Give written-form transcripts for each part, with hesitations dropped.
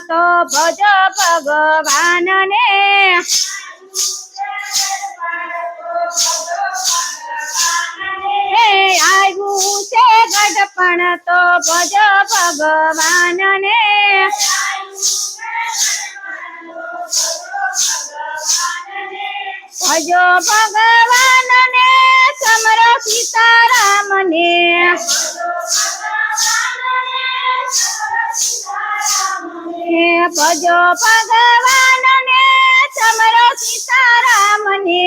તો ભજ ભગવાનને આવ્યું છે ગઢપણ તો ભજ ભગવાનને ભજો ભગવાનને સમરો સીતારામને ભજો ભગવાનને સમરો સીતારામને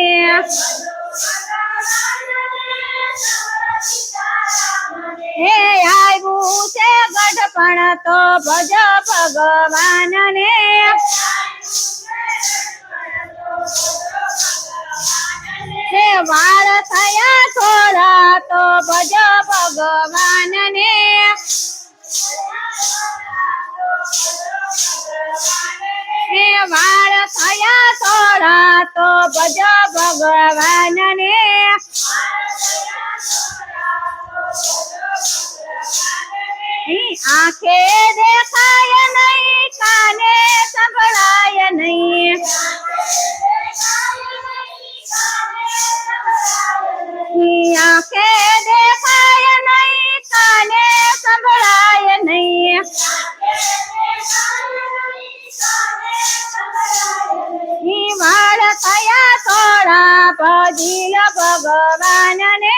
હે આવ્યું છે ગઢપણ તો ભજ ભગવાનને હે વાળ થયા થોડા તો ભજ ભગવાનને હે વાળ થયા થોડા તો ભજ ભગવાનને આંખે દેખાય નહીં કાને સંભળાય નહીં આંખે દેખાય નહીં કાને સંભળાય નહીં વાળ થયા થોડા ભજીલ ભગવાનને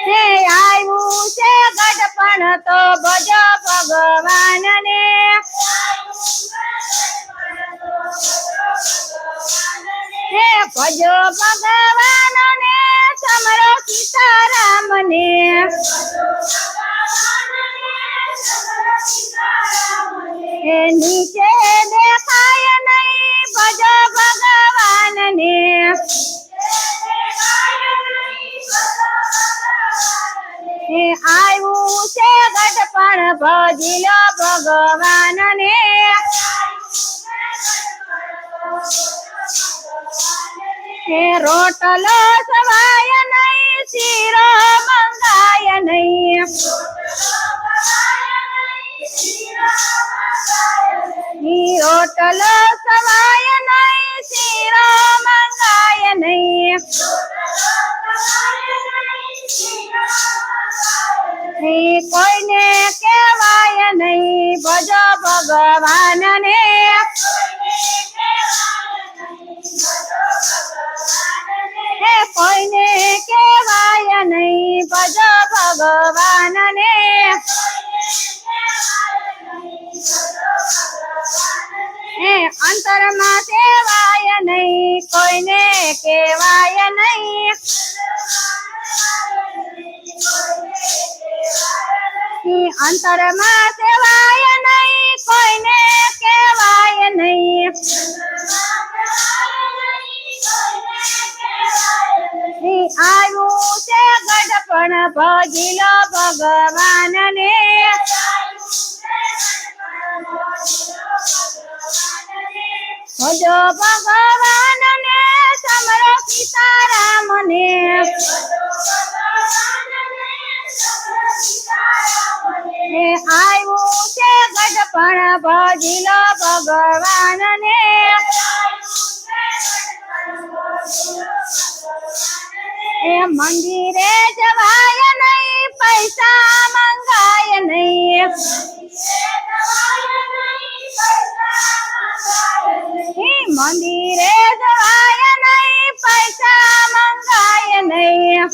હે આવ્યું છે ગઢપણ તો ભજ ભગવાનને હે ભજો ભગવાનને સમરો સીતારામને હે નીચે દેખાય નહીં ભજો ભગવાનને હે આવ્યું છે ગઢપણ ભજીલો ભગવાનને હે રોટલો સવાય નહીં શીરો મંગાય નહીં રોટલો સવાય નહીં શીરો મંગાય નહીં કોઈને કહેવાય નહીં ભજો ભગવાનને હે કોઈને કહેવાય નહીં ભજો ભગવાનને હે અંતરમાં સેવાય નહીં કોઈને કહેવાય નહીં અંતરમાં સેવાય નહીં કોઈને કહેવાય નહીં આવ્યું છે ગઢપણ ભજીલો ભગવાનને ભજો ભગવાનને સમરો સીતારામને હે આવ્યું છે ગઢપણ ભજીલો ભગવાનને હે મંદિરે જવાય નહીં પૈસા મંગાય નહીં મંદિરે જવાય નહીં પૈસા મંગાય નહીં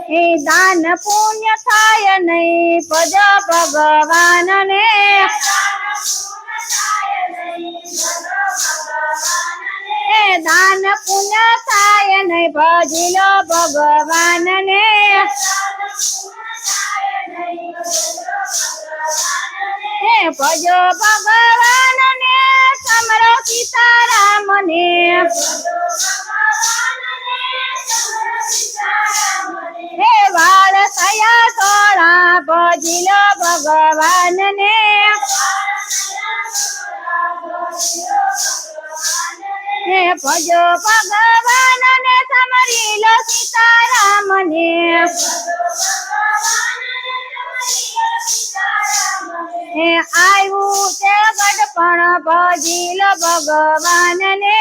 હે દાન પુણ્ય થાય નહીં ભજો ભગવાનને હે દાન પુણ્ય થાય નહીં ભજીલો ભગવાનને હે ભજો ભગવાનને સમરો સીતારામને હે વાળ થયા થોડા ભજીલો ભગવાનને હે ભજો ભગવાનને સમરી લો ભજી લો ભગવાનને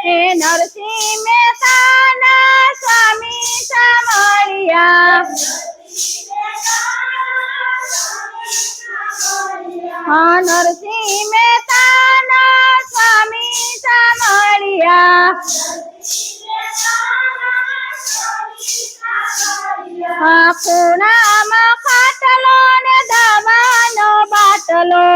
હે નરસિંહ મહેતાના સ્વામી સામળિયા હા નરસિંહ મહેતાના સ્વામી સામળિયા હા ખૂણામાં ખાટલો ને દવાનો બાટલો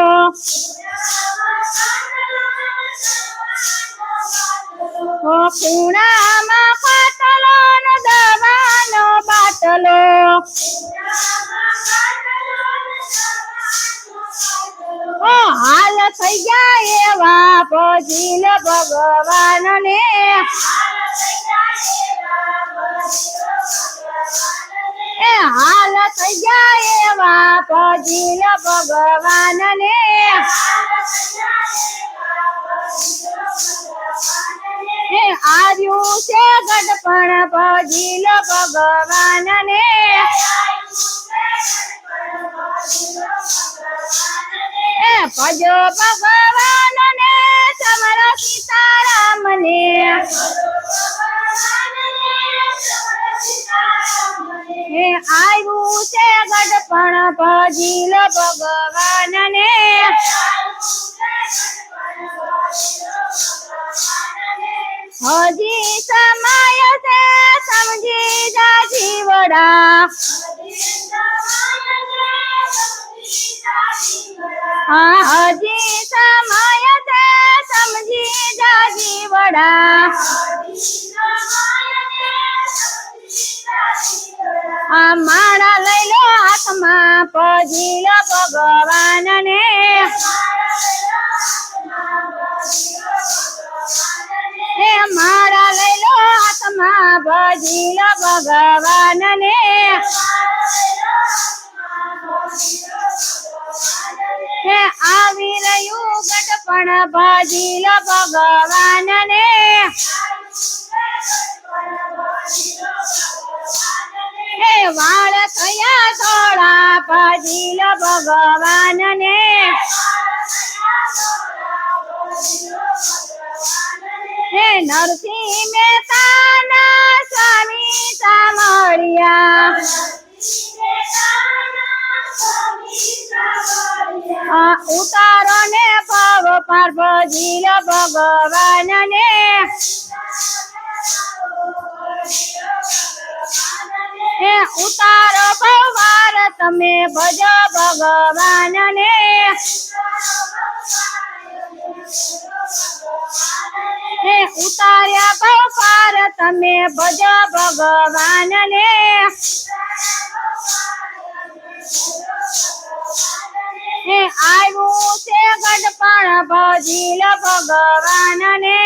ખૂણામાં ખાટલો ને દવાનો બાટલો હાલ થઈ ગયા એવા ભજી લો ભગવાનને હાલ થઈ ગયા એવા ભજી લો ભગવાનને આવ્યું છે ગઢપણ ભજી લો ભગવાનને ભજો ભગવાનને તમારા સીતારામને આવ્યું છે ગઢપણ ભજી લો ભગવાનને હજી સમય છે સમજી જા જીવડા હા હજી સમય છે સમજી જા જીવડા આ માળા લઈ લો હાથમાં ભજી લો ભગવાનને માળા લઈ લો હાથમાં ભજી લો ભગવાનને આવી રહ્યું ગઢપણ ભજી લો ભગવાનને વાળ થયા થોડા ભજી લો ભગવાનને નરસિંહ મહેતાના સ્વામી સામળિયા ઉતારો ને પવ પાર ભજી લો ભગવાનને ઉતારો ભવાર તમે ભજો ભગવાનને ઉતાર્યા ભવાર તમે ભજો ભગવાનને આવ્યું છે ગઢપણ ભજી લો ભગવાનને